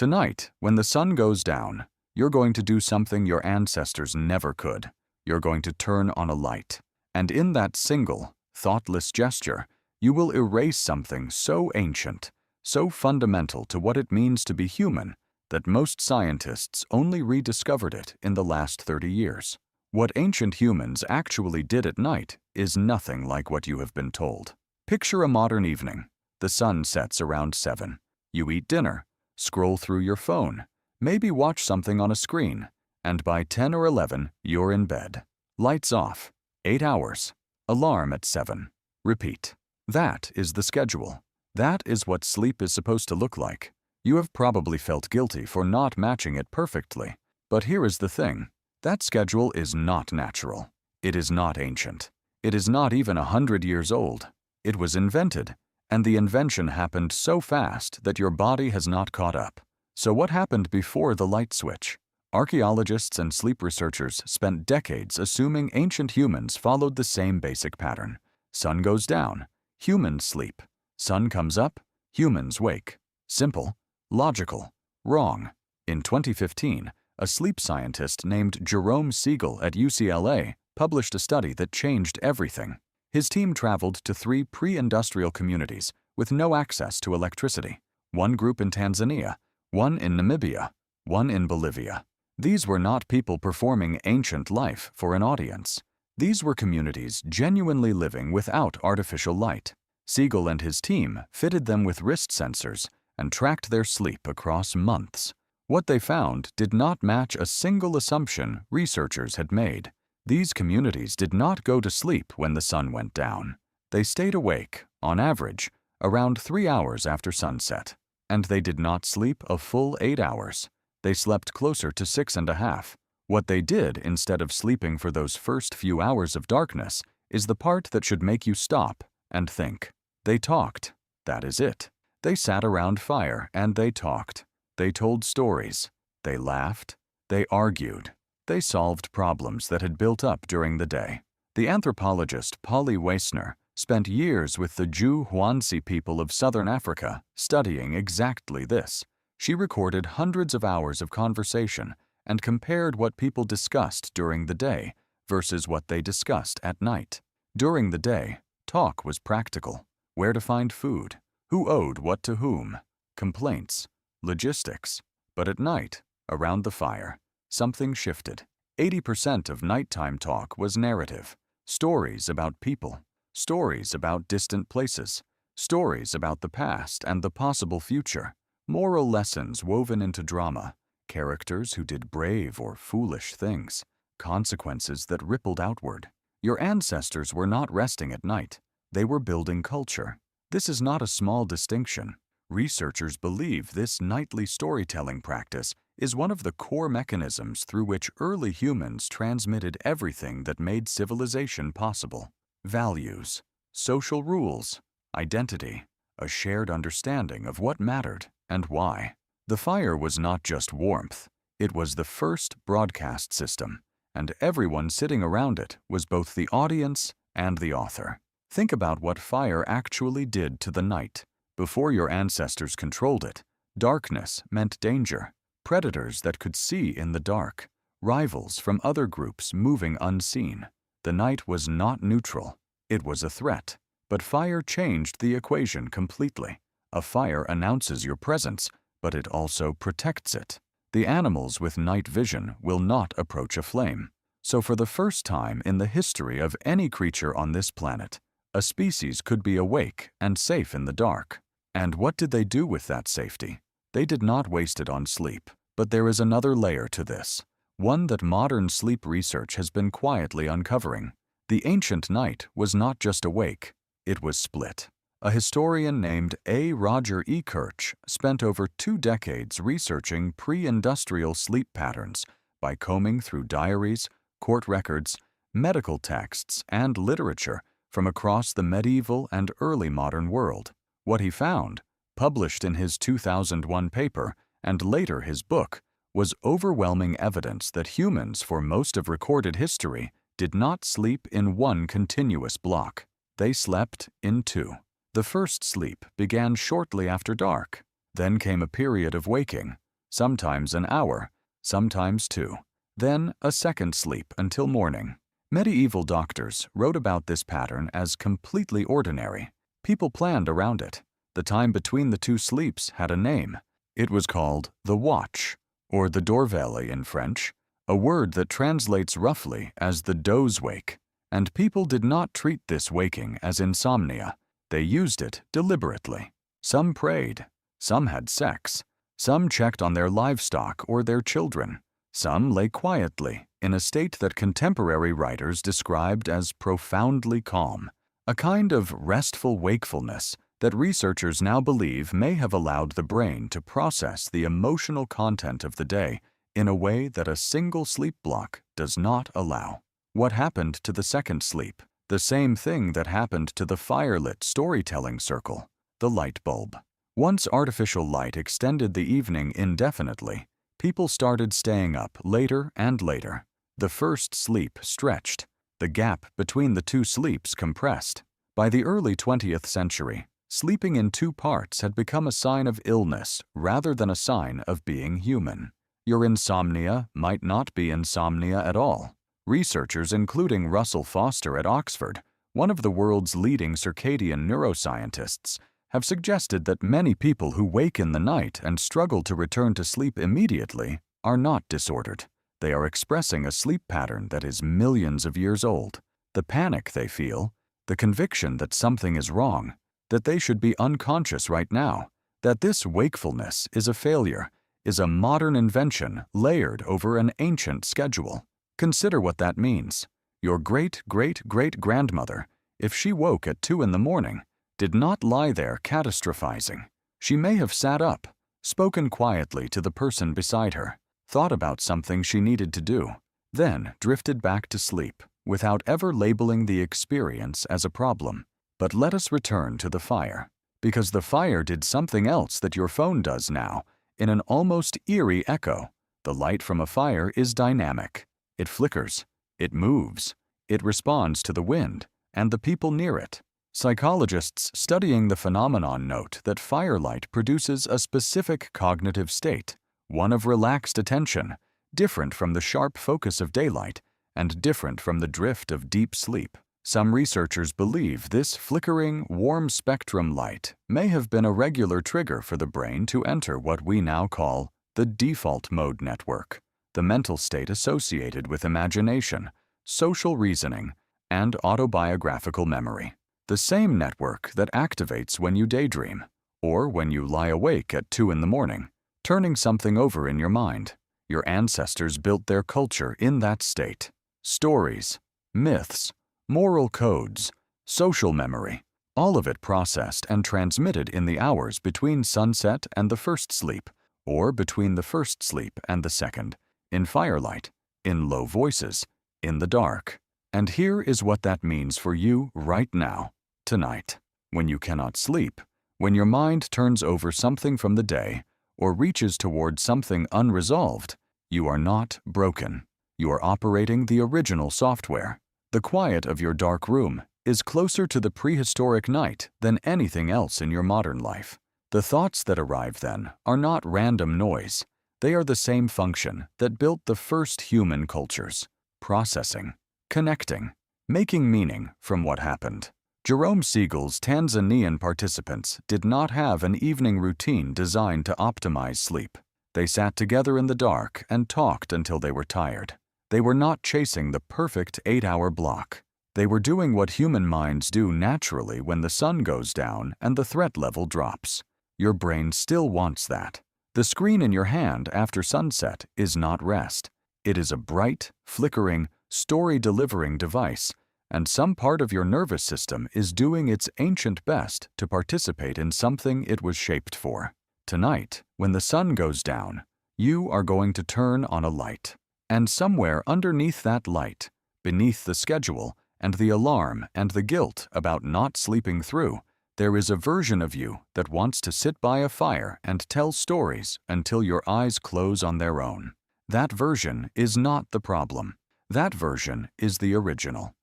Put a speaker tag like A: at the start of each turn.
A: Tonight, when the sun goes down, you're going to do something your ancestors never could. You're going to turn on a light. And in that single, thoughtless gesture, you will erase something so ancient, so fundamental to what it means to be human, that most scientists only rediscovered it in the last 30 years. What ancient humans actually did at night is nothing like what you have been told. Picture a modern evening. The sun sets around 7. You eat dinner, scroll through your phone, maybe watch something on a screen, and by 10 or 11, you're in bed. Lights off. 8 hours. Alarm at 7. Repeat. That is the schedule. That is what sleep is supposed to look like. You have probably felt guilty for not matching it perfectly. But here is the thing. That schedule is not natural. It is not ancient. It is not even 100 years old. It was invented, and the invention happened so fast that your body has not caught up. So what happened before the light switch? Archaeologists and sleep researchers spent decades assuming ancient humans followed the same basic pattern. Sun goes down, humans sleep. Sun comes up, humans wake. Simple, logical, wrong. In 2015, a sleep scientist named Jerome Siegel at UCLA published a study that changed everything. His team traveled to 3 pre-industrial communities with no access to electricity. One group in Tanzania, one in Namibia, one in Bolivia. These were not people performing ancient life for an audience. These were communities genuinely living without artificial light. Siegel and his team fitted them with wrist sensors and tracked their sleep across months. What they found did not match a single assumption researchers had made. These communities did not go to sleep when the sun went down. They stayed awake, on average, around 3 hours after sunset. And they did not sleep a full 8 hours. They slept closer to 6.5. What they did instead of sleeping for those first few hours of darkness is the part that should make you stop and think. They talked. That is it. They sat around fire and they talked. They told stories. They laughed. They argued. They solved problems that had built up during the day. The anthropologist Polly Weissner spent years with the Ju-Hwansi people of southern Africa studying exactly this. She recorded hundreds of hours of conversation and compared what people discussed during the day versus what they discussed at night. During the day, talk was practical. Where to find food, who owed what to whom, complaints, logistics. But at night, around the fire, something shifted. 80% of nighttime talk was narrative. Stories about people, stories about distant places, stories about the past and the possible future. Moral lessons woven into drama, characters who did brave or foolish things, consequences that rippled outward. Your ancestors were not resting at night. They were building culture. This is not a small distinction. Researchers believe this nightly storytelling practice is one of the core mechanisms through which early humans transmitted everything that made civilization possible. Values, social rules, identity, a shared understanding of what mattered and why. The fire was not just warmth. It was the first broadcast system, and everyone sitting around it was both the audience and the author. Think about what fire actually did to the night. Before your ancestors controlled it, darkness meant danger, predators that could see in the dark, rivals from other groups moving unseen. The night was not neutral. It was a threat. But fire changed the equation completely. A fire announces your presence, but it also protects it. The animals with night vision will not approach a flame. So for the first time in the history of any creature on this planet, a species could be awake and safe in the dark. And what did they do with that safety? They did not waste it on sleep. But there is another layer to this, one that modern sleep research has been quietly uncovering. The ancient night was not just awake, it was split. A historian named A. Roger Ekirch spent over 2 decades researching pre-industrial sleep patterns by combing through diaries, court records, medical texts, and literature from across the medieval and early modern world. What he found, published in his 2001 paper and later his book, was overwhelming evidence that humans for most of recorded history did not sleep in one continuous block. They slept in 2. The first sleep began shortly after dark. Then came a period of waking, sometimes an hour, sometimes 2. Then a second sleep until morning. Medieval doctors wrote about this pattern as completely ordinary. People planned around it. The time between the 2 sleeps had a name. It was called the watch, or the doorvelle in French, a word that translates roughly as the doze wake. And people did not treat this waking as insomnia. They used it deliberately. Some prayed. Some had sex. Some checked on their livestock or their children. Some lay quietly, in a state that contemporary writers described as profoundly calm, a kind of restful wakefulness that researchers now believe may have allowed the brain to process the emotional content of the day in a way that a single sleep block does not allow. What happened to the second sleep? The same thing that happened to the firelit storytelling circle, the light bulb. Once artificial light extended the evening indefinitely, people started staying up later and later. The first sleep stretched. The gap between the 2 sleeps compressed. By the early 20th century, sleeping in 2 parts had become a sign of illness rather than a sign of being human. Your insomnia might not be insomnia at all. Researchers, including Russell Foster at Oxford, one of the world's leading circadian neuroscientists, have suggested that many people who wake in the night and struggle to return to sleep immediately are not disordered. They are expressing a sleep pattern that is millions of years old. The panic they feel, the conviction that something is wrong, that they should be unconscious right now, that this wakefulness is a failure, is a modern invention layered over an ancient schedule. Consider what that means. Your great-great-great-grandmother, if she woke at 2 in the morning, did not lie there catastrophizing. She may have sat up, spoken quietly to the person beside her, thought about something she needed to do, then drifted back to sleep without ever labeling the experience as a problem. But let us return to the fire, because the fire did something else that your phone does now in an almost eerie echo. The light from a fire is dynamic. It flickers, it moves, it responds to the wind and the people near it. Psychologists studying the phenomenon note that firelight produces a specific cognitive state, one of relaxed attention, different from the sharp focus of daylight and different from the drift of deep sleep. Some researchers believe this flickering, warm spectrum light may have been a regular trigger for the brain to enter what we now call the default mode network, the mental state associated with imagination, social reasoning, and autobiographical memory. The same network that activates when you daydream, or when you lie awake at 2 in the morning, turning something over in your mind. Your ancestors built their culture in that state. Stories, myths, moral codes, social memory, all of it processed and transmitted in the hours between sunset and the first sleep, or between the first sleep and the second, in firelight, in low voices, in the dark. And here is what that means for you right now, tonight. When you cannot sleep, when your mind turns over something from the day or reaches toward something unresolved, you are not broken. You are operating the original software. The quiet of your dark room is closer to the prehistoric night than anything else in your modern life. The thoughts that arrive then are not random noise. They are the same function that built the first human cultures: processing, connecting, making meaning from what happened. Jerome Siegel's Tanzanian participants did not have an evening routine designed to optimize sleep. They sat together in the dark and talked until they were tired. They were not chasing the perfect 8-hour block. They were doing what human minds do naturally when the sun goes down and the threat level drops. Your brain still wants that. The screen in your hand after sunset is not rest. It is a bright, flickering, story-delivering device, and some part of your nervous system is doing its ancient best to participate in something it was shaped for. Tonight, when the sun goes down, you are going to turn on a light. And somewhere underneath that light, beneath the schedule and the alarm and the guilt about not sleeping through, there is a version of you that wants to sit by a fire and tell stories until your eyes close on their own. That version is not the problem. That version is the original.